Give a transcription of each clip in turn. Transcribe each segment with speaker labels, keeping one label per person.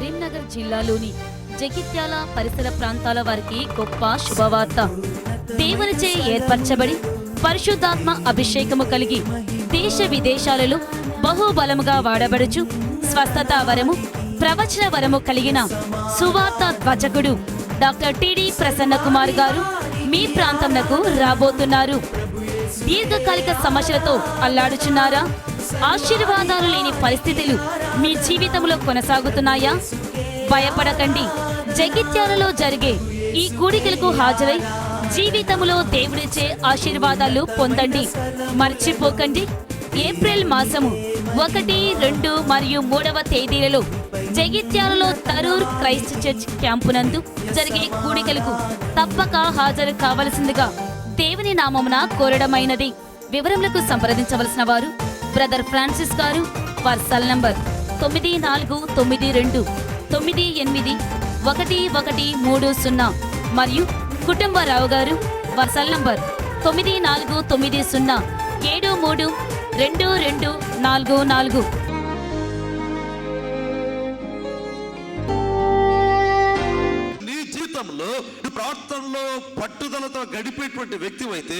Speaker 1: కరీంనగర్ జిల్లాలోని జగిత్యాల పరిసర ప్రాంతాల వారికి గొప్ప శుభవార్త. దేవునిచే ఏర్పరచబడి పరిశుద్ధాత్మ అభిషేకము కలిగి దేశ విదేశాలలో బహుబలముగా వాడబడుచు స్వస్థత వరము, ప్రవచన వరము కలిగిన సువార్త ధ్వజకుడు డాక్టర్ టిడి ప్రసన్న కుమార్ గారు మీ ప్రాంతంలో రాబోతున్నారు. దీర్ఘకాలిక సమస్యలతో అల్లాడుచున్నారా? ఆశీర్వాదాలు లేని పరిస్థితులు మీ జీవితంలో కొనసాగుతున్నాయా? భయపడకండి. జగిత్యాలలో జరిగే ఈ కూడికలకు హాజరై జీవితంలో దేవుడిచ్చే ఆశీర్వాదాలు పొందండి. మర్చిపోకండి, ఏప్రిల్ మాసము 1, 2 మరియు 3వ తేదీలలో జగిత్యాలలో తరూర్ క్రైస్ట్ చర్చ్ క్యాంపునందు జరిగే కూడికలకు తప్పక హాజరు కావలసిందిగా దేవుని నామమున కోరడమైనది. వివరములకు సంప్రదించవలసిన వారు బ్రదర్ ఫ్రాన్సిస్ గారు. వారి సెల్ నంబర్ 9492981130 మరియు కుటుంబరావు గారు. వారి సెల్ నంబర్ 9490732244.
Speaker 2: జీవితంలో ప్రార్థనలో పట్టుదలతో గడిపేటువంటి వ్యక్తి అయితే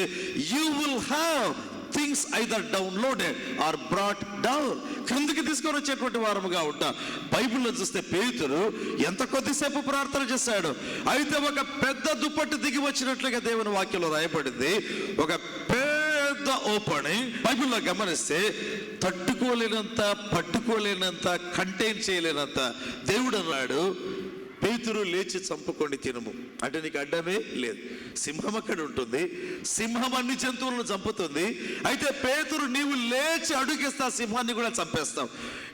Speaker 2: you will have things either downloaded or brought down, కిందికి తీసుకొని వచ్చేటువంటి వారముగా ఉంటాం. బైబిల్లో చూస్తే పేతురు ఎంత కొద్దిసేపు ప్రార్థన చేశాడు, అయితే ఒక పెద్ద దుప్పటి దిగి వచ్చినట్లుగా దేవుని వాక్యంలో రాయబడింది. ఒక పెద్ద ఓపెనింగ్ బైబిల్లో గమనిస్తే తట్టుకోలేనంత, పట్టుకోలేనంత, కంటైన్ చేయలేనంత దేవుడు అన్నాడు, పేతురు లేచి చంపుకొని తినము. అంటే నీకు అడ్డమే లేదు. సింహం అక్కడ ఉంటుంది, సింహం అన్ని జంతువులను చంపుతుంది. అయితే పేతురు నీవు లేచి అడుగేస్తే ఆ సింహాన్ని కూడా చంపేస్తాం.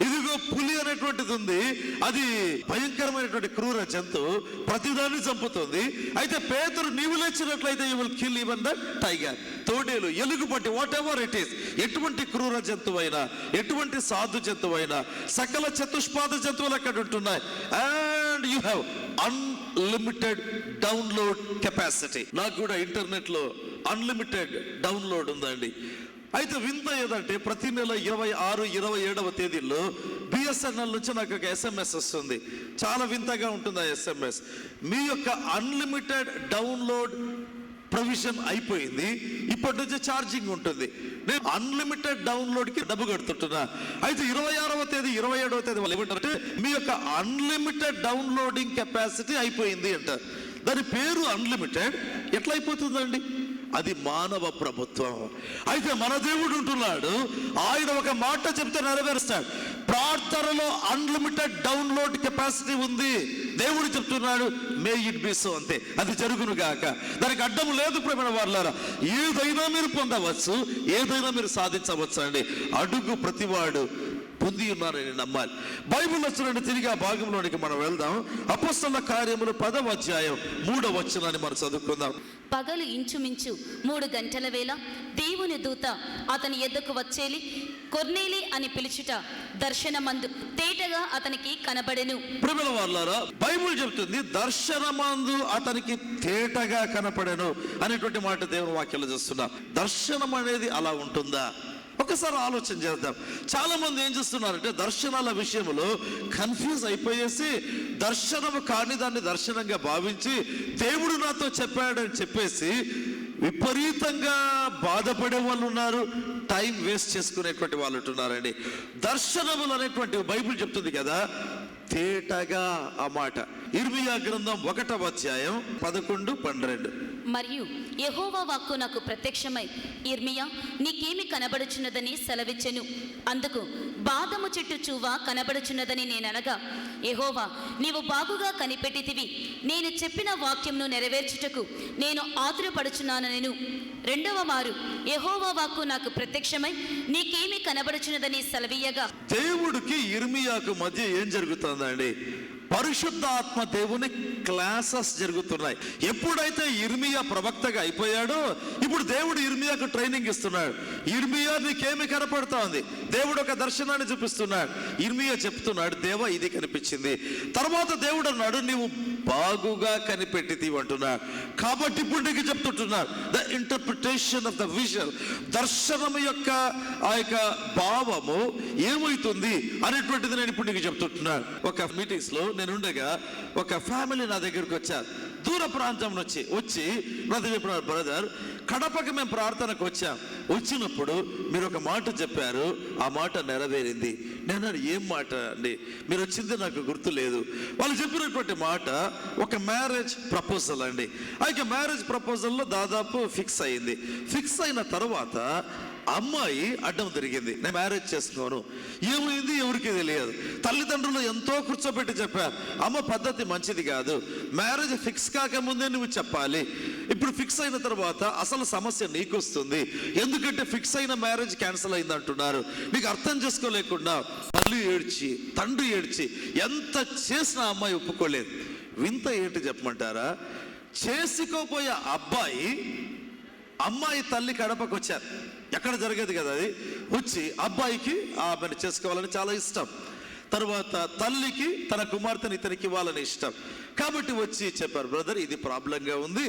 Speaker 2: ఇదిగో పులి అనేటువంటిది ఉంది, అది భయంకరమైనటువంటి క్రూర జంతువు, ప్రతిదాన్ని చంపుతుంది. అయితే పేతురు నీవు లేచినట్లయితే you will kill even the tiger. తోడేలు, ఎలుగుబంటి, వాట్ ఎవర్ ఇట్ ఈస్, ఎటువంటి క్రూర జంతువు అయినా, ఎటువంటి సాధు జంతువు అయినా, సకల చతుష్పాద జంతువులు అక్కడ ఉంటున్నాయి. And you have unlimited download capacity. నాకు కూడా ఇంటర్నెట్ లో అన్లిమిటెడ్ డౌన్లోడ్ ఉందండి. అయితే వింత ఏదంటే ప్రతి నెల 26, 27వ తేదీల్లో బిఎస్ఎన్ఎల్ నుంచి నాకు ఒక SMS వస్తుంది. చాలా వింతగా ఉంటుంది ఆ SMS. మీ యొక్క అన్లిమిటెడ్ డౌన్లోడ్ ప్రొవిజన్ అయిపోయింది, ఇప్పటి నుంచి ఛార్జింగ్ ఉంటుంది. నేను అన్లిమిటెడ్ డౌన్లోడ్ కి డబ్బు కడుతుంటున్నా. అయితే 26వ తేదీ 27వ తేదీ వాళ్ళు ఏమంటారంటే మీ యొక్క అన్లిమిటెడ్ డౌన్లోడింగ్ కెపాసిటీ అయిపోయింది అంటారు. దాని పేరు అన్లిమిటెడ్. ఎట్లా అయిపోతుందండి? అది మానవ ప్రభుత్వం. అయితే మన దేవుడు ఉంటున్నాడు, ఆయన ఒక మాట చెప్తే నెరవేరుస్తాడు. ప్రార్థనలో అన్లిమిటెడ్ డౌన్లోడ్ కెపాసిటీ ఉంది. దేవుడు చెప్తున్నాడు, మే ఇట్ బి సో, అంతే, అది జరుగును గాక. దానికి అడ్డం లేదు ప్రేమ వాళ్ళారా. ఏదైనా మీరు పొందవచ్చు, ఏదైనా మీరు సాధించవచ్చు అండి. అడుగు ప్రతివాడు పొంది ఉన్నారని నమ్మాలి. బైబిల్ వచ్చిన తిరిగి ఆ భాగంలోనికి మనం వెళ్దాం. అపొస్తలుల కార్యములు 10వ అధ్యాయం 3వ వచనాన్ని మనం చదువుకుందాం.
Speaker 1: పగలు ఇంచుమించు 3 గంటల వేళ దేవుని దూత అతని ఎద్దకు వచ్చేలి, కొర్నేలి అని పిలుచుట దర్శనమందు తేటగా అతనికి కనబడెను.
Speaker 2: ప్రియమైన వాళ్ళారా, బైబిల్ చెప్తుంది దర్శనమందు అతనికి తేటగా కనపడెను అనేటువంటి మాట దేవుని వాక్యాలు చూస్తున్నాం. దర్శనం అనేది అలా ఉంటుందా? ఒకసారి ఆలోచన చేద్దాం. చాలా మంది ఏం చేస్తున్నారంటే దర్శనాల విషయంలో కన్ఫ్యూజ్ అయిపోయేసి దర్శనము కాని దాన్ని దర్శనంగా భావించి దేవుడు నాతో చెప్పాడని చెప్పేసి విపరీతంగా బాధపడే వాళ్ళు ఉన్నారు, టైం వేస్ట్ చేసుకునేటువంటి వాళ్ళు ఉంటున్నారండి. దర్శనములు అనేటువంటి బైబిల్ చెప్తుంది కదా తేటగా. ఆ మాట ఇర్మియా గ్రంథం 1వ అధ్యాయం 11, 12.
Speaker 1: మరియు యెహోవా వాక్కు నాకు ప్రత్యక్షమై, ఇర్మియా నీకేమి కనబడుచున్నదని సెలవిచ్చెను. అందుకు బాదము చెట్టు చూవ కనబడుచున్నదని నేననగా, యెహోవా నీవు బాగుగా కనిపెట్టితివి, నేను చెప్పిన వాక్యంను నెరవేర్చుటకు నేను ఆతురపడుచున్నానెను. 2వ మారు యెహోవా వాక్కు నాకు ప్రత్యక్షమై, నీకేమి కనబడుచున్నదని సెలవీయగా.
Speaker 2: దేవుడికి ఇర్మియాకు మధ్య ఏం జరుగుతుందండి? పరిశుద్ధాత్మ దేవుని క్లాసెస్ జరుగుతున్నాయి. ఎప్పుడైతే ఇర్మియా ప్రవక్తగా అయిపోయాడో ఇప్పుడు దేవుడు ఇర్మియాకు ట్రైనింగ్ ఇస్తున్నాడు. ఇర్మియా నీకేమి కనపడతా ఉంది? దేవుడు ఒక దర్శనాన్ని చూపిస్తున్నాడు. ఇర్మియా చెప్తున్నాడు, దేవా ఇది కనిపించింది. తర్వాత దేవుడు అన్నాడు, నీవు బాగుగా కనిపెట్టితివి అంటున్నాడు. కాబట్టి ఇప్పుడు నీకు చెప్తుంటున్నాడు, the interpretation of the vision, దర్శనం యొక్క ఆ యొక్క భావము ఏమవుతుంది అనేటువంటిది నేను ఇప్పుడు నీకు చెప్తుంటున్నాను. ఒక మీటింగ్స్ లో నేను ఉండగా ఒక ఫ్యామిలీ నా దగ్గరికి వచ్చారు, దూర ప్రాంతం నుంచి వచ్చి నాతో చెప్పినారు, బ్రదర్ కడపకి మేము ప్రార్థనకు వచ్చాం, వచ్చినప్పుడు మీరు ఒక మాట చెప్పారు, ఆ మాట నెరవేరింది. నేను ఏం మాట అండి, మీరు వచ్చింది నాకు గుర్తు లేదు. వాళ్ళు చెప్పినటువంటి మాట ఒక మ్యారేజ్ ప్రపోజల్ అండి. ఆ యొక్క మ్యారేజ్ ప్రపోజల్లో దాదాపు ఫిక్స్ అయింది. ఫిక్స్ అయిన తర్వాత అమ్మాయి అడ్డం తిరిగింది, నేను మ్యారేజ్ చేసుకోను. ఏమైంది ఎవరికి తెలియదు. తల్లిదండ్రులు ఎంతో కూర్చోబెట్టి చెప్పారు, అమ్మ పద్ధతి మంచిది కాదు, మ్యారేజ్ ఫిక్స్ కాకముందే నువ్వు చెప్పాలి. ఇప్పుడు ఫిక్స్ అయిన తర్వాత అసలు సమస్య నీకు వస్తుంది, ఎందుకంటే ఫిక్స్ అయిన మ్యారేజ్ క్యాన్సిల్ అయింది అంటున్నారు. నీకు అర్థం చేసుకోలేకుండా తల్లి ఏడ్చి తండ్రి ఏడ్చి ఎంత చేసినా అమ్మాయి ఒప్పుకోలేదు. వింత ఏంటి చెప్పమంటారా, చేసుకోపోయే అమ్మాయి తల్లి కడపకు వచ్చారు, ఎక్కడ జరిగేది కదా అది, వచ్చి అబ్బాయికి ఆమెను చేసుకోవాలని చాలా ఇష్టం. తర్వాత తల్లికి తన కుమార్తెని ఇతనికి ఇవ్వాలని ఇష్టం. కాబట్టి వచ్చి చెప్పారు, బ్రదర్ ఇది ప్రాబ్లంగా ఉంది,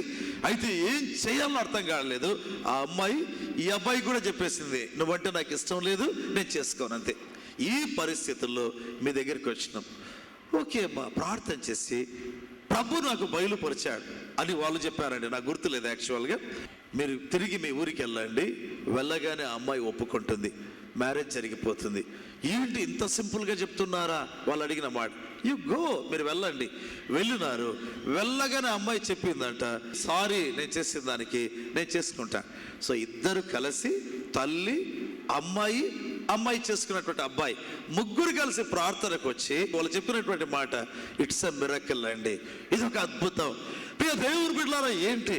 Speaker 2: అయితే ఏం చేయాలో అర్థం కావట్లేదు. ఆ అమ్మాయి ఈ అబ్బాయి కూడా చెప్పేసింది, నువ్వంటే నాకు ఇష్టం లేదు, నేను చేసుకోను అంతే. ఈ పరిస్థితుల్లో మీ దగ్గరికి వచ్చినాం. ఓకే అమ్మా, ప్రార్థన చేసి ప్రభు నాకు బయలుపరిచాడు అని వాళ్ళు చెప్పారండి, నాకు గుర్తులేదు యాక్చువల్గా. మీరు తిరిగి మీ ఊరికి వెళ్ళండి, వెళ్ళగానే ఆ అమ్మాయి ఒప్పుకుంటుంది, మ్యారేజ్ జరిగిపోతుంది. ఏంటి ఇంత సింపుల్గా చెప్తున్నారా వాళ్ళు అడిగిన మాట. యు గో, మీరు వెళ్ళండి. వెళ్ళినారు, వెళ్ళగానే అమ్మాయి చెప్పిందంట, సారీ నేను చేసిన దానికి నేను చేసుకుంటా. సో ఇద్దరు కలిసి తల్లి అమ్మాయి చేసుకున్నటువంటి అబ్బాయి ముగ్గురు కలిసి ప్రార్థనకు వచ్చి వాళ్ళు చెప్పినటువంటి మాట ఇట్స్ ఎ మిరకిల్ అండి, ఇది ఒక అద్భుతం. దేవుడు బిడ్డలారా, ఏంటి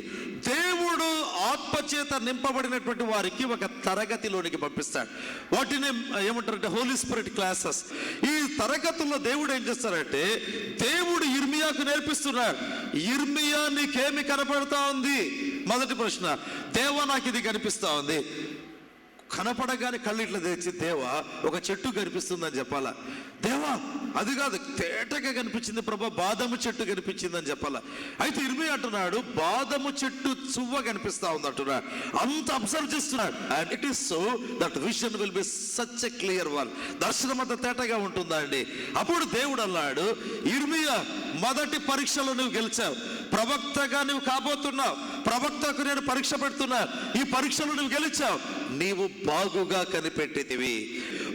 Speaker 2: దేవుడు ఆత్మచేత నింపబడినటువంటి వారికి ఒక తరగతిలోనికి పంపిస్తాడు. వాటిని ఏమంటారంటే హోలీ స్పిరిట్ క్లాసెస్. ఈ తరగతుల్లో దేవుడు ఏం చేస్తారంటే, దేవుడు ఇర్మియాకు నేర్పిస్తున్నాడు. ఇర్మియా నీకేమి కనపడతా ఉంది? మొదటి ప్రశ్న, దేవా నాకు ఇది కనిపిస్తా ఉంది. కనపడగానే కళ్ళు ఇట్లా తెచ్చి, దేవా ఒక చెట్టు కనిపిస్తుందని చెప్పాలా? దేవా అది కాదు, తేటగా కనిపించింది ప్రభా, బాదము చెట్టు కనిపించిందని చెప్పాలా? అయితే ఇర్మియా అంటున్నాడు, బాదము చెట్టు చువ్వ కనిపిస్తా ఉంది అంటున్నాడు. అంత అబ్జర్వ్ చేస్తున్నాడు. And it is so that vision will be such a clear one. దర్శనం అంత తేటగా ఉంటుందా అండి? అప్పుడు దేవుడు అన్నాడు, ఇర్మియా మొదటి పరీక్షలో నువ్వు గెలిచావు, ప్రవక్తగా నువ్వు కాబోతున్నావు, ప్రవక్తకు నేను పరీక్ష పెడుతున్నా, ఈ పరీక్షలో నువ్వు గెలిచావు, నీవు బాగుగా కనిపెట్టితివి.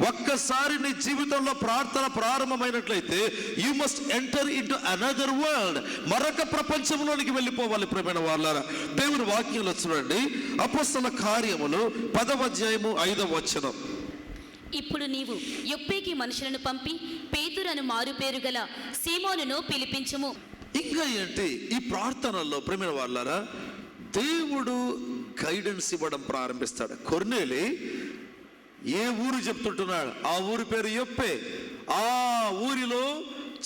Speaker 2: ఒక్కసారి నీ జీవితంలో ప్రార్థన ప్రారంభమైనట్లయితే you must enter into another world, మరొక ప్రపంచంలోనికి వెళ్ళిపోవాలి. ప్రియమైన వాళ్ళారా, దేవుని వాక్యంలో చూడండి, అపొస్తలుల కార్యములు 10వ అధ్యాయము 5వ వచనం.
Speaker 1: ఇప్పుడు నీవు యొప్పేకి మనుషులను పంపి పేతురను మారు పేరు గల సీమోనును పిలిపించుము.
Speaker 2: ఇంకా ఏంటి ఈ ప్రార్థనల్లో ప్రియమైన వాళ్ళారా, దేవుడు గైడెన్స్ ఇవ్వడం ప్రారంభిస్తాడు. కొర్నేలి ఏ ఊరు చెప్తుంటున్నాడు? ఆ ఊరి పేరు యొప్పే. ఆ ఊరిలో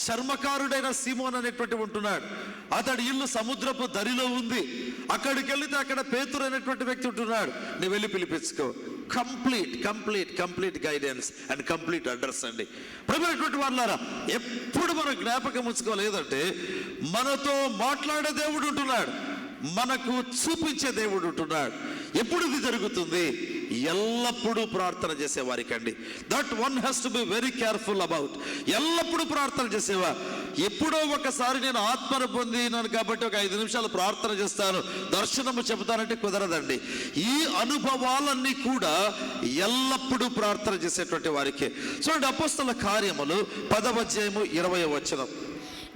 Speaker 2: చర్మకారుడైన సీమోన్ అనేటువంటి ఉంటున్నాడు. అతడి ఇల్లు సముద్రపు దరిలో ఉంది. అక్కడికి వెళితే అక్కడ పేతురు అనేటువంటి వ్యక్తి ఉంటున్నాడు. నువ్వు వెళ్ళి పిలిపించుకో. Complete guidance and complete address అండి. ప్రియమైనటువంటి వాళ్ళారా, ఎప్పుడు మనం జ్ఞాపకం ఉంచుకోలేదంటే, మనతో మాట్లాడే దేవుడు ఉంటున్నాడు, మనకు చూపించే దేవుడు ఉంటున్నాడు. ఎప్పుడు ఇది జరుగుతుంది? ఎల్లప్పుడూ ప్రార్థన చేసేవారికండి. That one has to be very careful about. ఎల్లప్పుడూ ప్రార్థన చేసేవా. ఎప్పుడో ఒకసారి నేను ఆత్మను పొందినాను కాబట్టి ఒక 5 నిమిషాలు ప్రార్థన చేస్తాను, దర్శనము చెబుతానంటే కుదరదండి. ఈ అనుభవాలన్నీ కూడా ఎల్లప్పుడూ ప్రార్థన చేసేటువంటి వారికి. చూడండి, అపొస్తలుల కార్యములు 10వ అధ్యాయము 20వ వచనం.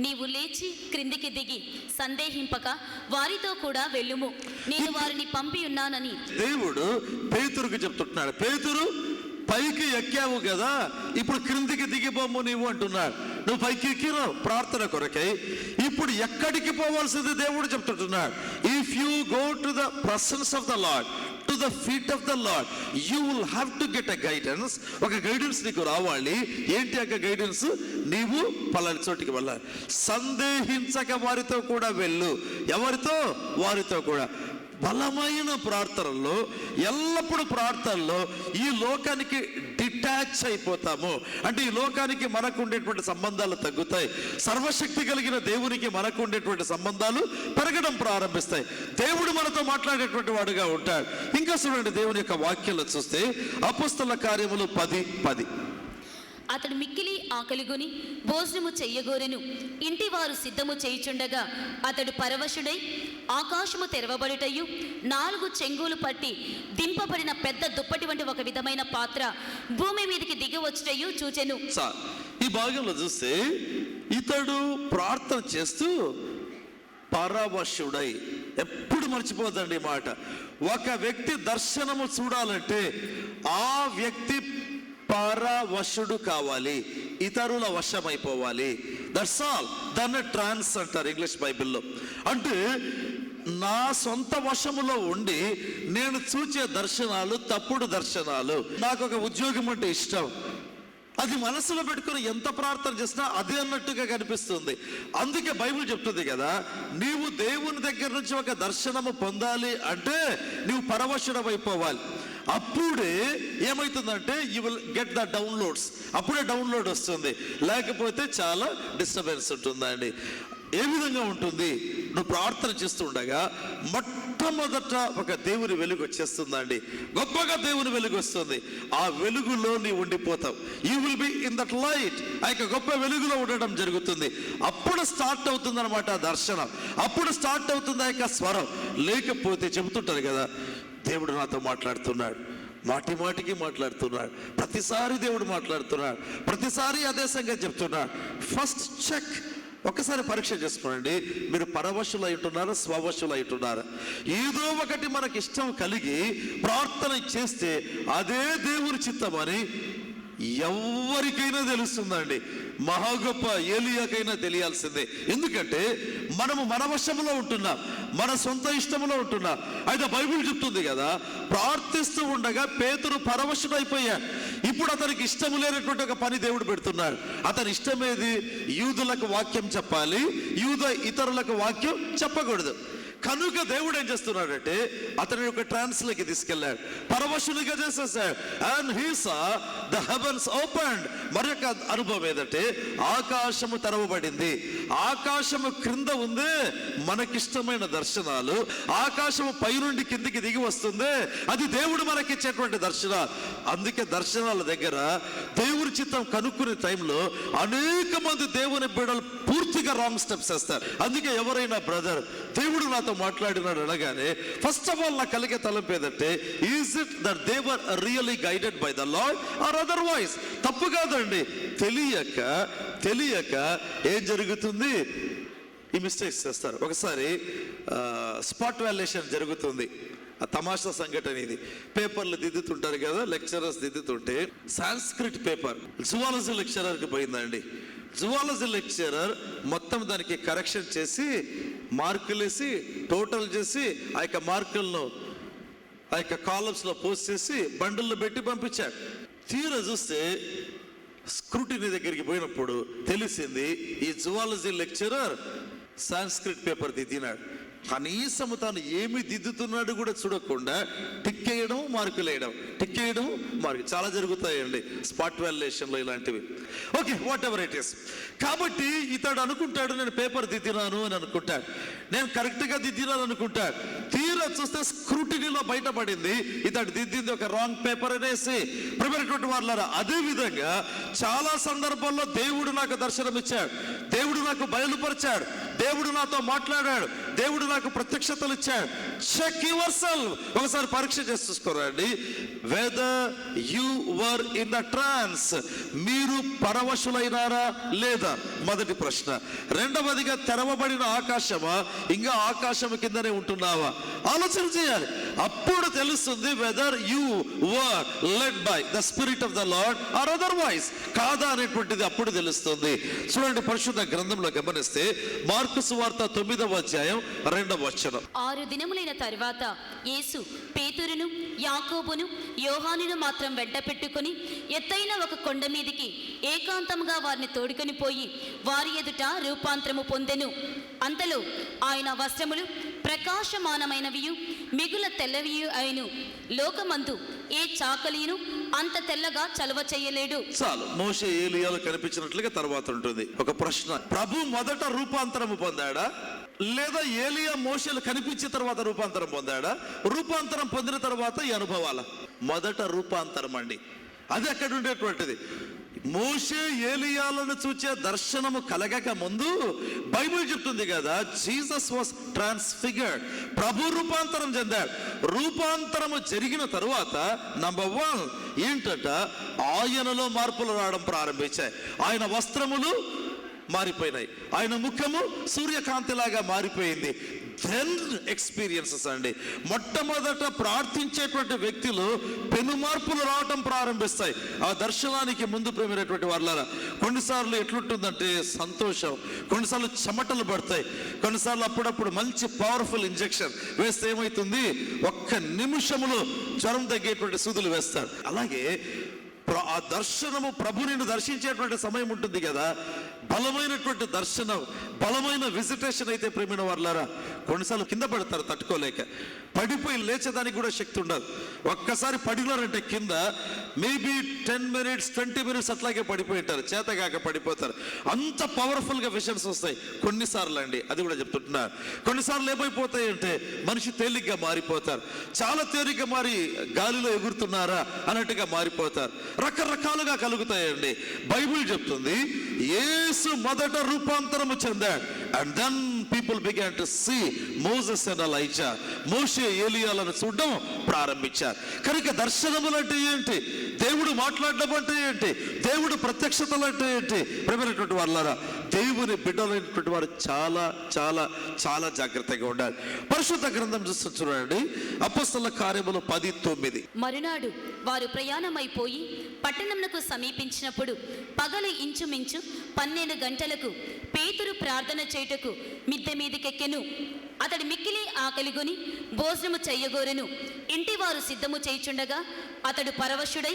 Speaker 1: నీవు లేచి క్రిందికి దిగి సందేహింపక వారితో కూడా వెళ్ళుము, నేను వారిని పంపి ఉన్నానని
Speaker 2: దేవుడు పేతురుకు చెప్తున్నాడు. పేతురు, పైకి ఎక్కావు కదా, ఇప్పుడు క్రిందికి దిగిపోము నీవు అంటున్నాడు. నువ్వు పైకి ఎక్కినావు ప్రార్థన కొరకై, ఇప్పుడు ఎక్కడికి పోవాల్సింది దేవుడు చెప్తుంటున్నాడు. If you go to the presence of the Lord, to the feet of the Lord, you will have to get a guidance. ఒక గైడెన్స్ నీకు రావాలి. ఏంటి ఆ గైడెన్స్? నీవు పలాని చోటికి వెళ్ళాలి. సందేహించక వారితో కూడా వెళ్ళు. ఎవరితో? వారితో కూడా. బలమైన ప్రార్థనలో, ఎల్లప్పుడూ ప్రార్థనలో ఈ లోకానికి డిటెక్ట్ డిటాచ్ అయిపోతాము. అంటే ఈ లోకానికి మనకు ఉండేటువంటి సంబంధాలు తగ్గుతాయి, సర్వశక్తి కలిగిన దేవునికి మనకు ఉండేటువంటి సంబంధాలు పెరగడం ప్రారంభిస్తాయి. దేవుడు మనతో మాట్లాడేటువంటి వాడుగా ఉంటాడు. ఇంకా చూడండి, దేవుని యొక్క వాక్యాలు చూస్తే అపోస్తల కార్యములు 10:10.
Speaker 1: అతడు మిక్కిలి ఆకలిగొని భోజనము చెయ్యగోరెను. ఇంటి వారు సిద్ధము చేయుచుండగా అతడు పరవశుడై ఆకాశము తెరవబడుటయు 4 చెంగులు పట్టి దింపబడిన పెద్ద దుప్పటి వంటి ఒక విధమైన పాత్ర భూమి మీదకి దిగి వచ్చుటయు చూచెను.
Speaker 2: ఈ భాగంలో చూస్తే ఇతడు ప్రార్థన చేస్తూ పరవశుడై, ఎప్పుడు మర్చిపోదండి మాట, ఒక వ్యక్తి దర్శనము చూడాలంటే ఆ వ్యక్తి పరవశుడు కావాలి, ఇతరుల వశమైపోవాలి. That's all. దాన్ని ట్రాన్స్ అంటారు ఇంగ్లీష్ బైబిల్లో. అంటే నా సొంత వశములో ఉండి నేను చూచే దర్శనాలు తప్పుడు దర్శనాలు. నాకు ఒక ఉద్యోగం అంటే ఇష్టం, అది మనసులో పెట్టుకుని ఎంత ప్రార్థన చేసినా అదే అన్నట్టుగా కనిపిస్తుంది. అందుకే బైబిల్ చెప్తుంది కదా, నీవు దేవుని దగ్గర నుంచి ఒక దర్శనము పొందాలి అంటే నీవు పరవశుడమైపోవాలి. అప్పుడే ఏమవుతుందంటే you will get the downloads. అప్పుడే డౌన్లోడ్ వస్తుంది, లేకపోతే చాలా డిస్టర్బెన్స్ ఉంటుందండి. ఏ విధంగా ఉంటుంది? నువ్వు ప్రార్థన చేస్తుండగా మొట్టమొదట ఒక దేవుని వెలుగు వచ్చేస్తుందండి, గొప్పగా దేవుని వెలుగు వస్తుంది. ఆ వెలుగులో నీవు ఉండిపోతావు. You will be in that light. ఆ యొక్క గొప్ప వెలుగులో ఉండడం జరుగుతుంది. అప్పుడు స్టార్ట్ అవుతుంది అనమాట దర్శనం. అప్పుడు స్టార్ట్ అవుతుంది ఆ యొక్క స్వరం. లేకపోతే చెబుతుంటారు కదా, దేవుడు నాతో మాట్లాడుతున్నాడు, మాటి మాటికి మాట్లాడుతున్నాడు, ప్రతిసారి దేవుడు మాట్లాడుతున్నాడు, ప్రతిసారి అదే సంగతి చెప్తున్నాడు. ఫస్ట్ చెక్, ఒకసారి పరీక్ష చేసుకోండి, మీరు పరవశులు అయిటున్నారా, స్వవశులు అయిటున్నారా? ఏదో ఒకటి మనకి ఇష్టం కలిగి ప్రార్థన చేస్తే అదే దేవుని చిత్తమని ఎవరికైనా తెలుస్తుందండి. మహా గొప్ప ఏలియాకైనా తెలియాల్సిందే. ఎందుకంటే మనము మన వశంలో ఉంటున్నాం, మన సొంత ఇష్టంలో ఉంటున్నాం. అయితే బైబిల్ చెప్తుంది కదా, ప్రార్థిస్తూ ఉండగా పేతురు పరవశుడైపోయాడు. ఇప్పుడు అతనికి ఇష్టం లేనటువంటి ఒక పని దేవుడు పెడుతున్నాడు. అతని ఇష్టమేది? యూదులకు వాక్యం చెప్పాలి, ఇతరులకు వాక్యం చెప్పకూడదు. కనుక దేవుడు ఏం చేస్తున్నాడంటే అతని యొక్క ట్రాన్స్లోకి తీసుకెళ్ళాడు, పరవశునిగా చేసేసాడు. And he saw the heavens opened. మరొక అనుభవం ఏదంటే ఆకాశము తెరవబడింది. ఆకాశము క్రింద ఉంది మనకిష్టమైన దర్శనాలు, ఆకాశము పైనుండి కిందికి దిగి వస్తుంది, అది దేవుడు మనకిచ్చేటువంటి దర్శనాలు. అందుకే దర్శనాల దగ్గర దేవుని చిత్తం కనుక్కునే టైంలో అనేక మంది దేవుని బిడ్డలు పూర్తిగా రాంగ్ స్టెప్స్ వేస్తారు. అందుకే ఎవరైనా బ్రదర్ దేవుడు నాతో మాట్లాడినాడు అనగానే ఫస్ట్ ఆఫ్ ఆల్ నాకు కలిగే తలంపు ఏదంటే, is it that they were really guided by the lord or otherwise? తప్పు కాదండి, తెలియక ఏం జరుగుతుంది, ఈ మిస్టేక్స్ చేస్తారు. ఒకసారి స్పాట్ వాల్యుయేషన్ జరుగుతుంది. ఆ తమాషా సంఘటన ఇది. పేపర్లు దిద్దుతుంటారు కదా, లెక్చరర్స్ దిద్దుతుంటే సాంస్క్రిట్ పేపర్ జువాలజీ లెక్చరర్కి పోయిందండి. జువాలజీ లెక్చరర్ మొత్తం దానికి కరెక్షన్ చేసి మార్కులు వేసి టోటల్ చేసి ఆ యొక్క మార్కులను ఆ యొక్క కాలమ్స్లో పోస్ట్ చేసి బండిల్లో పెట్టి పంపించాడు. తీరా చూస్తే స్క్రూటినీ దగ్గరికి పోయినప్పుడు తెలిసింది ఈ జువాలజీ లెక్చరర్ సాంస్క్రిట్ పేపర్ దిద్దినాడు. కనీసం తాను ఏమి దిద్దుతున్నాడు కూడా చూడకుండా టిక్ వేయడం, మార్కులు వేయడం, టిక్ వేయడం, మార్కు. చాలా జరుగుతాయండి స్పాట్ వాల్యుయేషన్లో ఇలాంటివి. Okay, what ever it is. కాబట్టి ఇతడు అనుకుంటాడు నేను పేపర్ దిద్దినాను అని అనుకుంటాడు, నేను కరెక్ట్గా దిద్దినాను అనుకుంటాడు. తీరా చూస్తే స్క్రూటినీలో బయటపడింది ఇతడు దిద్దింది ఒక రాంగ్ పేపర్ అనేసి. ప్రియమైనటువంటి వారులారా, అదే విధంగా చాలా సందర్భాల్లో దేవుడు నాకు దర్శనం ఇచ్చాడు, దేవుడు నాకు బయలుపరిచాడు, దేవుడు నాతో మాట్లాడాడు, దేవుడు నాకు ప్రత్యక్షతలు ఇచ్చాడు. Check yourself. ఒకసారి పరీక్ష చేసి చూసుకోరండి, whether you were in the trance. మీరు పరవశులైనారా లేదా? మొదటి ప్రశ్న. రెండవదిగా, తెరవబడిన ఆకాశమా, ఇంకా ఆకాశం కిందనే ఉంటున్నావా? ఆలోచన చేయాలి. అప్పుడు తెలుస్తుంది weather you were led by the spirit of the lord or otherwise. కాదా అనేటువంటిది అప్పుడు తెలుస్తుంది. చూడండి, పరిశుద్ధ గ్రంథంలో గమనిస్తే మార్కు సువార్త 9వ అధ్యాయం 2వ వచనం.
Speaker 1: 6 దినములైన తరువాత యేసు పేతురును యాకోబును యోహానును మాత్రం వెంట పెట్టుకుని ఎత్తైన ఒక కొండ మీదికి ఏకాంతముగా వారిని తోడుకొని పోయి వారి ఎదుట రూపాంతరము పొందెను. అంతలో ఆయన వస్త్రములు ప్రకాశమానమైనవియు మిగుల తెల్లవియు అయిను. లోకమందు ఏ చాకలియును అంత తెల్లగా చలువ చేయలేడు.
Speaker 2: చాలు, మోషే ఏలియాలు కనిపించినట్లుగా తర్వాత ఉంటుంది. ఒక ప్రశ్న, ప్రభు మొదట రూపాంతరము పొందాడా, లేదా ఏలియా మోషేలు కనిపించిన తర్వాత రూపాంతరం పొందాడా? రూపాంతరం పొందిన తర్వాత ఈ అనుభవాల మొదట రూపాంతరం అండి. అది అక్కడ ఉండేటువంటిది. మోషే ఏలియాలను చూచే దర్శనము కలగక ముందు బైబిల్ చెప్తుంది కదా, జీసస్ వాస్ ట్రాన్స్ఫిగర్డ్. ప్రభు రూపాంతరం చెందాడు. రూపాంతరము జరిగిన తరువాత నంబర్ 1 ఏంటట, ఆయనలో మార్పులు రావడం ప్రారంభించాయి. ఆయన వస్త్రములు మారిపోయినాయి, ఆయన ముఖము సూర్యకాంతిలాగా మారిపోయింది. దెన్ ఎక్స్పీరియన్సెస్ అండి. మొట్టమొదట ప్రార్థించేటువంటి వ్యక్తులు పెను మార్పులు రావటం ప్రారంభిస్తాయి. ఆ దర్శనానికి ముందు ప్రేమైనటువంటి వాళ్ళ కొన్నిసార్లు ఎట్లుంటుందంటే సంతోషం, కొన్నిసార్లు చెమటలు పడతాయి, కొన్నిసార్లు అప్పుడప్పుడు మంచి పవర్ఫుల్ ఇంజెక్షన్ వేస్తే ఏమవుతుంది, ఒక్క నిమిషములో జ్వరం తగ్గేటువంటి సూదులు వేస్తారు. అలాగే ఆ దర్శనము, ప్రభు నిన్ను దర్శించేటువంటి సమయం ఉంటుంది కదా, బలమైనటువంటి దర్శనం, బలమైన విజిటేషన్ అయితే ప్రేమైన వాళ్ళారా కొన్నిసార్లు కింద పడతారు తట్టుకోలేక, పడిపోయి లేచేదానికి కూడా శక్తి ఉండదు. ఒక్కసారి పడినారంటే కింద మేబీ 10 minutes 20 minutes అట్లాగే పడిపోయి ఉంటారు, చేతగాక పడిపోతారు. అంత పవర్ఫుల్గా విషన్స్ వస్తాయి కొన్నిసార్లు అండి. అది కూడా చెప్తుంటున్నారు. కొన్నిసార్లు ఏమైపోతాయి అంటే మనిషి తేలిగ్గా మారిపోతారు, చాలా తేలిగ్గా మారి గాలిలో ఎగురుతున్నారా అన్నట్టుగా మారిపోతారు. రకరకాలుగా కలుగుతాయండి. బైబిల్ చెప్తుంది యేసు మొదట రూపాంతరము చెందాడు. And then people began to see Moses and Elijah. మోషే ఏలియాలను చూడడం ప్రారంభించారు. కనుక దర్శనములు అంటే ఏంటి, దేవుడు మాట్లాడడం అంటే ఏంటి, దేవుడు ప్రత్యక్షతలు అంటే ఏంటి, ప్రేమైనటువంటి వాళ్ళారా దేవుని బిడ్డలైనటువంటి వారు చాలా చాలా చాలా జాగ్రత్తగా ఉండాలి. పరిశుద్ధ గ్రంథం చూస్తూ చూడండి, అపోస్తలుల కార్యములు 10:9.
Speaker 1: మరునాడు వారు ప్రయాణమైపోయి పట్టణమునకు సమీపించినప్పుడు పగలు ఇంచుమించు 12 గంటలకు పేతురు ప్రార్థన చేయుటకు మిద్దె మీదకెక్కెను. అతడు మిక్కిలి ఆకలిగొని భోజనము చెయ్యగోరెను. ఇంటి వారు సిద్ధము చేయుచుండగా అతడు పరవశుడై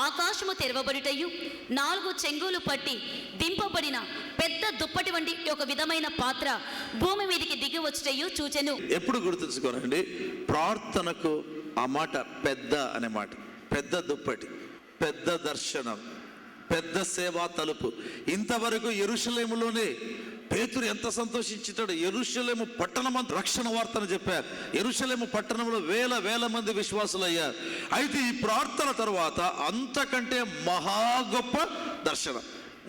Speaker 1: ఆకాశము తెరవబడుటయు 4 చెంగులు పట్టి దింపబడిన పెద్ద దుప్పటి వంటి ఒక విధమైన పాత్ర భూమి మీదకి దిగి వచ్చుటయు చూచెను.
Speaker 2: ఎప్పుడు గుర్తుంచుకోనండి, ప్రార్థనకు ఆ మాట పెద్ద అనే మాట, పెద్ద దుప్పటి, పెద్ద దర్శనం, పెద్ద సేవా తలుపు. ఇంతవరకు యెరూషలేములోనే పేతురు ఎంత సంతోషించాడు. యెరూషలేము పట్టణమంతా రక్షణ వార్తను చెప్పారు. యెరూషలేము పట్టణంలో వేల మంది విశ్వాసులు అయ్యారు. అయితే ఈ ప్రార్థన తర్వాత అంతకంటే మహా గొప్ప దర్శనం,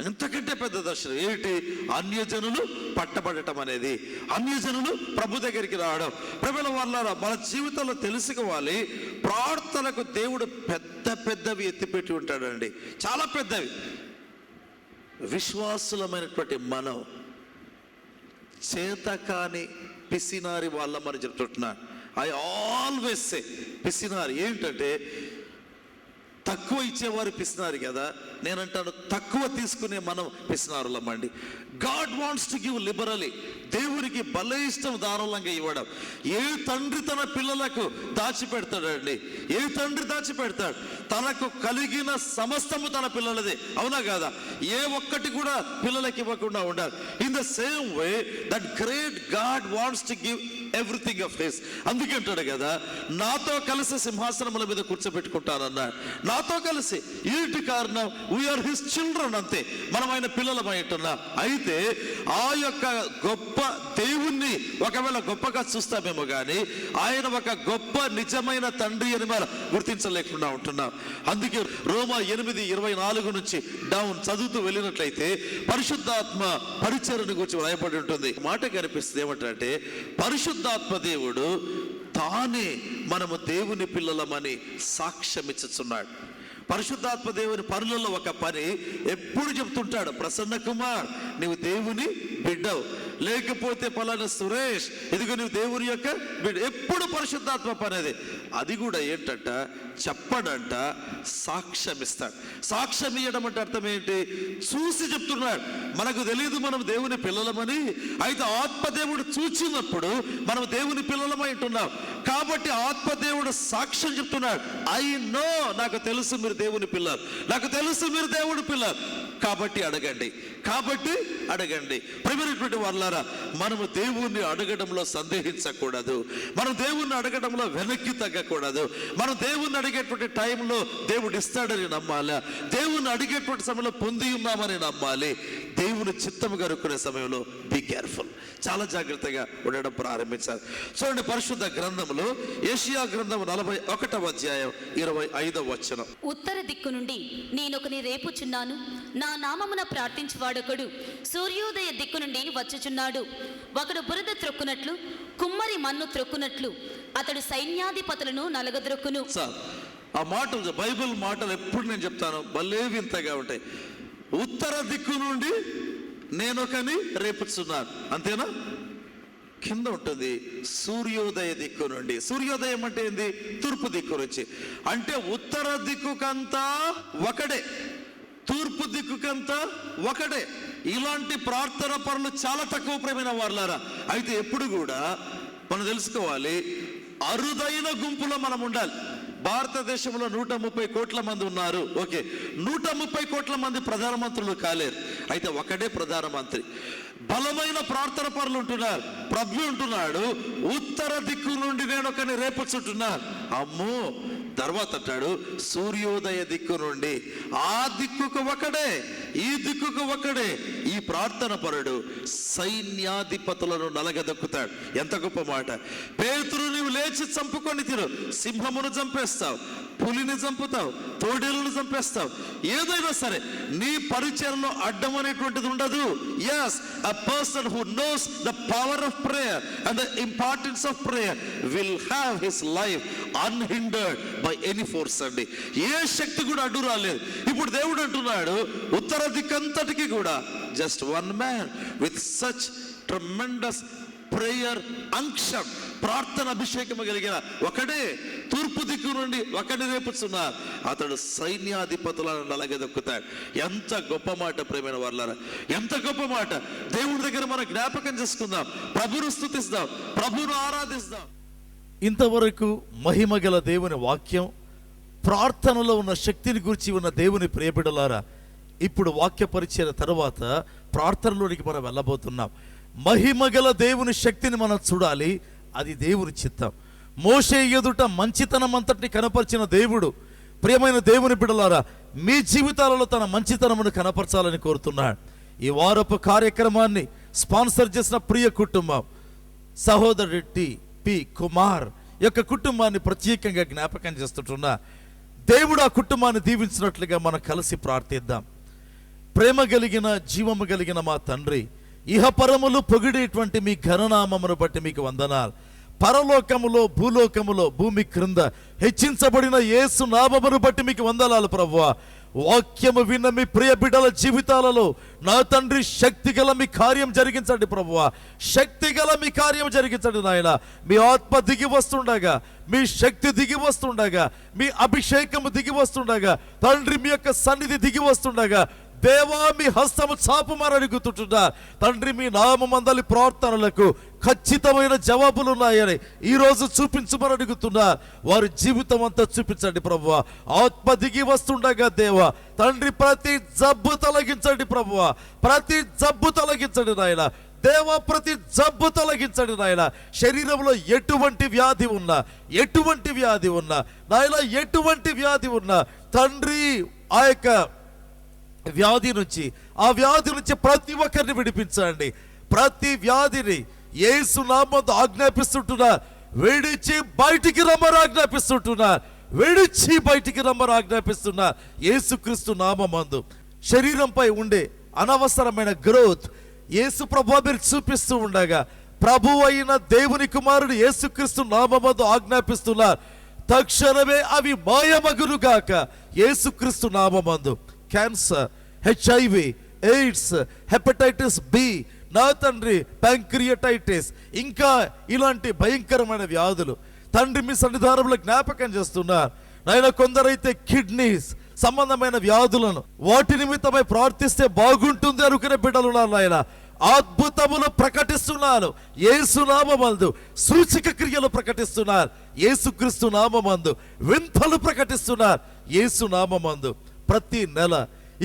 Speaker 2: ఇంతకంటే పెద్ద దర్శనం ఏంటి, అన్యజనులు పట్టబడటం అనేది, అన్యజనులు ప్రభు దగ్గరికి రావడం. ప్రభుల వల్ల మన జీవితంలో తెలుసుకోవాలి, ప్రార్థనకు దేవుడు పెద్దవి ఎత్తిపెట్టి ఉంటాడండి, చాలా పెద్దవి. విశ్వాసులమైనటువంటి మనం చేతకాని పిసినారి వాళ్ళమని చెప్తుంటున్నాను. ఐ ఆల్వేస్ సే పిసినారి ఏంటంటే తక్కువ ఇచ్చేవారు పిసినారు కదా, నేనంటాను తక్కువ తీసుకునే మనం పిసినారులమండి. God wants to give liberally. దేవునికి బలయిష్టం ధారాళంగా ఇవ్వడం. ఏ తండ్రి తన పిల్లలకు దాచిపెడతాడండి, ఏ తండ్రి దాచిపెడతాడు, తనకు కలిగిన సమస్తము తన పిల్లలదే, అవునా కాదా? ఏ ఒక్కటి కూడా పిల్లలకి ఇవ్వకుండా ఉండాలి. In the same way that great God wants to give everything of his. అందుకంటాడు కదా, నాతో కలిసి సింహాసనముల మీద కూర్చోబెట్టుకుంటానన్నాడు. నాతో కలిసి ఏంటి కారణం, వీఆర్ హిస్ చిల్డ్రన్, అంతే, మనం ఆయన పిల్లలమై ఉంటున్నాం. అయితే ఆ యొక్క గొప్ప దేవుణ్ణి ఒకవేళ గొప్పగా చూస్తామేమో కానీ ఆయన ఒక గొప్ప నిజమైన తండ్రి అని మనం గుర్తించలేకుండా ఉంటున్నాం. అందుకే రోమా 8:24 నుంచి డౌన్ చదువుతూ వెళ్ళినట్లయితే పరిశుద్ధాత్మ పరిచర్యను గురించి రాయబడి ఉంటుంది. మాట కనిపిస్తుంది ఏమంటే, పరిశుద్ధాత్మ దేవుడు తానే మనము దేవుని పిల్లలమని సాక్ష్యమిచ్చుచున్నాడు. పరిశుద్ధాత్మ దేవుని పనులలో ఒక పని ఎప్పుడు చెప్తుంటాడు, ప్రసన్న కుమార్ నీవు దేవుని బిడ్డవు, లేకపోతే పలానా సురేష్ ఇదిగో నువ్వు దేవుని యొక్క బిడ్డ. ఎప్పుడు పరిశుద్ధాత్మ పని అది. అది కూడా ఏంటంట, చెప్పడంట, సాక్ష్యం ఇస్తాడు. సాక్ష్యం ఇవ్వడం అంటే అర్థం ఏంటి? చూసి చెప్తున్నాడు. మనకు తెలియదు మనం దేవుని పిల్లలమని, అయితే ఆత్మదేవుడు చూచినప్పుడు మనం దేవుని పిల్లలమై ఉంటున్నాం. కాబట్టి ఆత్మదేవుడు సాక్ష్యం చెప్తున్నాడు. ఐ నో, నాకు తెలుసు మీరు దేవుని పిల్లలు, నాకు తెలుసు మీరు దేవుని పిల్లలు, కాబట్టి అడగండి, కాబట్టి అడగండి. ప్రియమైనటువంటి వారలారా, మనము దేవుణ్ణి అడగడంలో సందేహించకూడదు, మనం దేవుణ్ణి అడగడంలో వెనక్కి తగ్గకూడదు. మనం దేవుణ్ణి అడిగేటువంటి టైంలో దేవుడు ఇస్తాడని నమ్మాలి, దేవుణ్ణి అడిగేటువంటి సమయంలో పొంది ఉన్నామని నమ్మాలి. దేవుని చిత్తము కనుక్కునే సమయంలో బీ కేర్ఫుల్, చాలా జాగ్రత్తగా ఉండడం ప్రారంభించాలి. చూడండి, పరిశుద్ధ గ్రంథంలో యెషయా గ్రంథం 41వ అధ్యాయం 25వ వచనం.
Speaker 1: ఉత్తర దిక్కు నుండి నేనొకని రేపుచున్నాను, నా నామమున ప్రార్థించువాడొకడు సూర్యోదయ దిక్కు నుండి వచ్చుచున్నాడు. ఒకడు బురద త్రొక్కునట్లు, కుమ్మరి మన్ను త్రొక్కునట్లు అతడు సైన్యాధిపతులను నలగద్రొక్కును.
Speaker 2: సార్, ఆ మాటలు, బైబిల్ మాటలు ఎప్పుడు నేను చెప్తాను, భలే వింతగా ఉంటాయి. ఉత్తర దిక్కు నుండి నేనొకని రేపుచున్నాను, అంతేనా? కింద ఉంటుంది సూర్యోదయ దిక్కు నుండి. సూర్యోదయం అంటే ఏంది? తూర్పు దిక్కు నుంచి. అంటే ఉత్తర దిక్కుకంతా ఒకడే, తూర్పు దిక్కుకంతా ఒకడే. ఇలాంటి ప్రార్థన పనులు చాలా తక్కువ ప్రేమైన వారలారా. అయితే ఎప్పుడు కూడా మనం తెలుసుకోవాలి, అరుదైన గుంపులో మనం ఉండాలి. భారతదేశంలో 130 కోట్ల మంది ఉన్నారు. ఓకే, 130 కోట్ల మంది ప్రధానమంత్రులు కాలేరు, అయితే ఒకడే ప్రధానమంత్రి. బలమైన ప్రార్థన పనులు ఉంటున్నారు. ప్రభు ఉంటున్నాడు, ఉత్తర దిక్కు నుండి నేను ఒకని రేపుచుంటున్నాను. అమ్మో, తర్వాత అంటాడు సూర్యోదయ దిక్కు నుండి. ఆ దిక్కుకు ఒకడే, ఈ దిక్కుకు ఒకడే. ఈ ప్రార్థన పరుడు సైన్యాధిపతులను నలగదొక్కుతాడు. ఎంత గొప్ప మాట! పేతురు, నీవు లేచి చంపుకొని తిరు, సింహమును చంపేస్తావు, పులిని చంపుతావు, తోడేలను చంపేస్తావు, ఏదైనా సరే నీ పరిచయంలో అడ్డం అనేటువంటిది ఉండదు. Yes, a person who knows the power of prayer and the importance of prayer will have his life unhindered by any force అండి. ఏ శక్తి కూడా అడ్డు రాలేదు. ఇప్పుడు దేవుడు అంటున్నాడు, ఉత్తర దిక్కంతటికి కూడా just one man with such tremendous prayer unction, ప్రార్థన అభిషేకము కలిగిన ఒకడే తూర్పు దిక్కు నుండి ఒకటి రేపుచున్నారు. అతడు సైన్యాధిపతులను నలగదొక్కుతాడు. ఎంత గొప్ప మాట ప్రియమైన వారలారా, ఎంత గొప్ప మాట! దేవుడి దగ్గర మనం జ్ఞాపకం చేసుకుందాం, ప్రభువును స్తుతిస్తాం, ప్రభువును ఆరాధిస్తాం.
Speaker 3: ఇంతవరకు మహిమ గల దేవుని వాక్యం, ప్రార్థనలో ఉన్న శక్తిని గురించి ఉన్న దేవుని ప్రియబిడలారా, ఇప్పుడు వాక్య పరిచయ తర్వాత ప్రార్థనలోనికి మనం వెళ్ళబోతున్నాం. మహిమ గల దేవుని శక్తిని మనం చూడాలి, అది దేవుని చిత్తం. మోషే ఎదుట మంచితనం అంతటిని కనపరిచిన దేవుడు, ప్రియమైన దేవుని బిడ్డలారా, మీ జీవితాలలో తన మంచితనమును కనపరచాలని కోరుతున్నాడు. ఈ వారపు కార్యక్రమాన్ని స్పాన్సర్ చేసిన ప్రియ కుటుంబం సహోదరుడు టి.పి. కుమార్ యొక్క కుటుంబాన్ని ప్రత్యేకంగా జ్ఞాపకం చేస్తుంటున్నా. దేవుడు ఆ కుటుంబాన్ని దీవించినట్లుగా మనం కలిసి ప్రార్థిద్దాం. ప్రేమ కలిగిన, జీవము కలిగిన మా తండ్రి, ఇహపరములు పొగిడేటువంటి మీ ఘననామమును బట్టి మీకు వందనాలు. పరలోకములో, భూలోకములో, భూమి క్రింద హెచ్చించబడిన యేసు నామమును బట్టి మీకు వందనాలు ప్రభువా. వాక్యము విన్న మీ ప్రియ బిడ్డల జీవితాలలో నా తండ్రి శక్తి గల మీ కార్యం జరిగించండి ప్రభువా, శక్తి గల మీ కార్యం జరిగించండి నాయన. మీ ఆత్మ దిగి వస్తుండగా, మీ శక్తి దిగి వస్తుండగా, మీ అభిషేకము దిగి వస్తుండగా, తండ్రి మీ యొక్క సన్నిధి దిగి వస్తుండగా, దేవా మీ హస్తము చాపుమని అడుగుతుంటున్నా తండ్రి. మీ నామమందలి ప్రార్థనలకు ఖచ్చితమైన జవాబులు ఉన్నాయని ఈరోజు చూపించమని అడుగుతున్నా. వారి జీవితం అంతా చూపించండి ప్రభువా. ఆత్మ దిగి వస్తుండగా దేవా తండ్రి, ప్రతి జబ్బు తొలగించండి ప్రభువా, ప్రతి జబ్బు తొలగించండి నాయన. దేవా ప్రతి జబ్బు తొలగించండి నాయన. శరీరంలో ఎటువంటి వ్యాధి ఉన్నా, ఎటువంటి వ్యాధి ఉన్నా నాయన, ఎటువంటి వ్యాధి ఉన్నా తండ్రి, ఆ యొక్క వ్యాధి నుంచి, ఆ వ్యాధి నుంచి ప్రతి ఒక్కరిని విడిపించండి. ప్రతి వ్యాధిని యేసు నామముతో ఆజ్ఞాపిస్తుంటున్నా, విడిచి బయటికి రమ్మని ఆజ్ఞాపిస్తుంటున్నా, విడిచి బయటికి రమ్మని ఆజ్ఞాపిస్తున్నా. యేసుక్రీస్తు నామమందు శరీరంపై ఉండే అనవసరమైన గ్రోత్ యేసు ప్రభువా మీరు చూపిస్తూ ఉండగా, ప్రభు అయిన దేవుని కుమారుడు యేసుక్రీస్తు నామమందు ఆజ్ఞాపిస్తున్నారు. తక్షణమే అవి మాయమగును గాక యేసుక్రీస్తు నామమందు. Cancer, HIV, AIDS, hepatitis B, నా తండ్రి ప్యాంక్రియాటైటిస్, ఇంకా ఇలాంటి భయంకరమైన వ్యాధులు తండ్రి మీ సన్నిధానంలో జ్ఞాపకం చేస్తున్నారు. నాయన కొందరైతే కిడ్నీస్ సంబంధమైన వ్యాధులను వాటి నిమిత్తమై ప్రార్థిస్తే బాగుంటుంది అనుకునే బిడ్డలు ఉన్నారు నాయన. అద్భుతములు ప్రకటిస్తున్నారు యేసు నామమందు, సూచక క్రియలు ప్రకటిస్తున్నారు యేసుక్రీస్తు నామమందు, వింతలు ప్రకటిస్తున్నారు యేసు నామమందు. ప్రతి నెల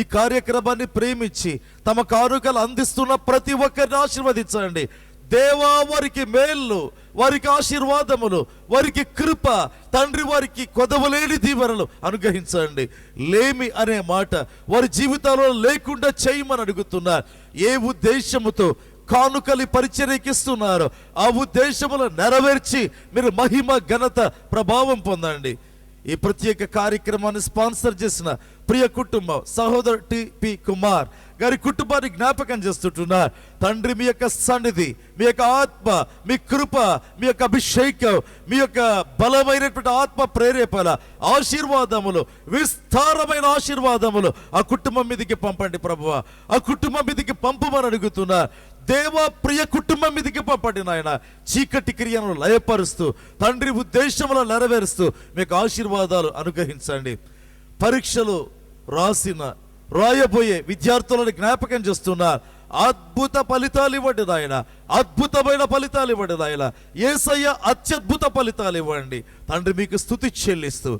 Speaker 3: ఈ కార్యక్రమాన్ని ప్రేమించి తమ కానుకలు అందిస్తున్న ప్రతి ఒక్కరిని ఆశీర్వదించండి దేవా. వారికి మేళ్ళు, వారికి ఆశీర్వాదములు, వారికి కృప తండ్రి, వారికి కొదవలేని దీవెనలు అనుగ్రహించండి. లేమి అనే మాట వారి జీవితాల్లో లేకుండా చేయమని అడుగుతున్నారు. ఏ ఉద్దేశముతో కానుకలి పరిచర్యకిస్తున్నారు ఆ ఉద్దేశములు నెరవేర్చి మీరు మహిమ, ఘనత, ప్రభావం పొందండి. ఈ ప్రత్యేక కార్యక్రమాన్ని స్పాన్సర్ చేసిన ప్రియ కుటుంబం సహోదరు టి.పి. కుమార్ గారి కుటుంబాన్ని జ్ఞాపకం చేస్తుంటున్నారు. తండ్రి, మీ యొక్క సన్నిధి, మీ యొక్క ఆత్మ, మీ కృప, మీ యొక్క అభిషేకం, మీ యొక్క బలమైనటువంటి ఆత్మ ప్రేరేపణ, ఆశీర్వాదములు, విస్తారమైన ఆశీర్వాదములు ఆ కుటుంబం మీదకి పంపండి ప్రభువా. ఆ కుటుంబం మీదకి పంపమని అడుగుతున్నారు దేవా. ప్రియ కుటుంబం మీదకి పంపండి నాయన. చీకటి క్రియను లయపరుస్తూ తండ్రి ఉద్దేశములు నెరవేరుస్తూ మీకు ఆశీర్వాదాలు అనుగ్రహించండి. పరీక్షలు రాయబోయే విద్యార్థులను జ్ఞాపకం చేస్తున్నారు. అద్భుత ఫలితాలు ఇవ్వండి నాయన, అద్భుతమైన ఫలితాలు ఇవ్వండి నాయన. యేసయ్య అత్యద్భుత ఫలితాలు ఇవ్వండి తండ్రి. మీకు స్తుతి చెల్లిస్తూ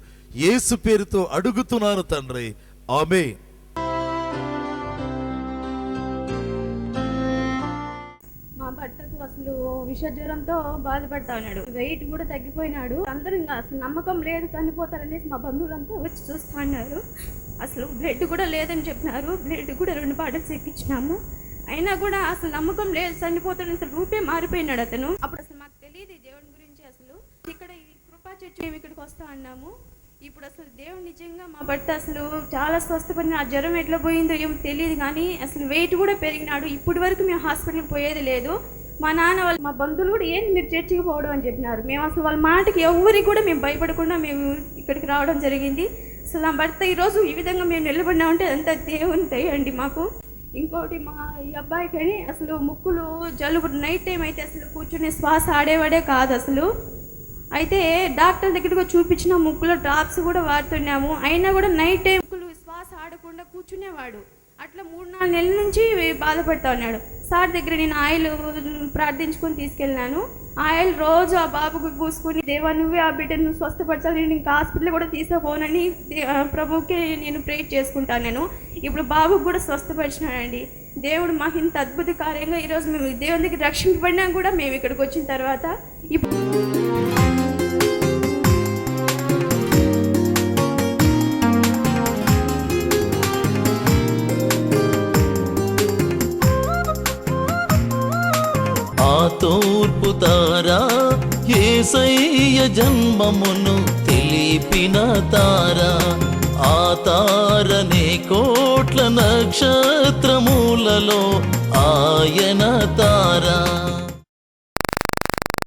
Speaker 3: యేసు పేరుతో అడుగుతున్నాను తండ్రి, ఆమేన్.
Speaker 4: మా భర్తకు అసలు విష జ్వరంతో బాధపడతా ఉన్నాడు. వెయిట్ కూడా తగ్గిపోయినాడు. అందరూ ఇంకా అసలు నమ్మకం లేదు, చనిపోతారనేసి మా బంధువులంతా వచ్చి చూస్తా ఉన్నారు. అసలు బ్లడ్ కూడా లేదని చెప్పినారు. బ్లడ్ కూడా 2 బాటిల్స్ ఎక్కించినాము. అయినా కూడా అసలు నమ్మకం లేదు, చనిపోతాడని అసలు రూపే మారిపోయినాడు అతను. అప్పుడు అసలు మాకు తెలియదు దేవుని గురించి. అసలు ఇక్కడ ఈ కృపా చర్చ్ ఇక్కడికి వస్తా అన్నాము. ఇప్పుడు అసలు దేవుడు నిజంగా మా భర్త అసలు చాలా స్వస్థపడిన. ఆ జ్వరం ఎట్లా పోయిందో ఏమో తెలియదు, కానీ అసలు వెయిట్ కూడా పెరిగినాడు. ఇప్పటి వరకు మేము హాస్పిటల్కి పోయేది లేదు. మా నాన్న వాళ్ళు, మా బంధువులు కూడా ఏంది మీరు చర్చికి పోవడం అని చెప్పినారు. మేము అసలు వాళ్ళ మాటకి ఎవరికి కూడా మేము భయపడకుండా మేము ఇక్కడికి రావడం జరిగింది. అసలు నా భర్త ఈరోజు ఈ విధంగా మేము నిలబడినామంటే అంత దేవుని దయండి మాకు. ఇంకోటి మా ఈ అబ్బాయికి అసలు ముక్కులు జలుబు, నైట్ టైం అయితే అసలు కూర్చునే శ్వాస ఆడేవాడే కాదు అసలు. అయితే డాక్టర్ దగ్గరికి చూపించిన ముక్కులో డ్రాప్స్ కూడా వాడుతున్నాము. అయినా కూడా నైట్ టైం ముక్కులు శ్వాస ఆడకుండా కూర్చునేవాడు. అట్లా 3-4 నెలల నుంచి బాధపడుతూ ఉన్నాడు. సార్ దగ్గర నేను ఆయిల్ ప్రార్థించుకొని తీసుకెళ్ళినాను. ఆయిల్ రోజు ఆ బాబుకు పూసుకుని, దేవా నువ్వే ఆ బిడ్డను స్వస్థపరచాలి, నేను ఇంకా హాస్పిటల్ కూడా తీసుకోపోనని ప్రభువుకి నేను ప్రేర్ చేసుకుంటాను. నేను ఇప్పుడు బాబుకు కూడా స్వస్థపరిచినాడండి. దేవుడు మాకు ఇంత అద్భుత కార్యంగా ఈరోజు మేము దేవుని దగ్గర రక్షింపబడినా కూడా మేము ఇక్కడికి వచ్చిన తర్వాత ఇప్పుడు
Speaker 5: తూర్పు తారా యేసయ్య జన్మమును తెలిపిన తారా. ఆ తారనే కోట్ల నక్షత్రములలో ఆయన తారా.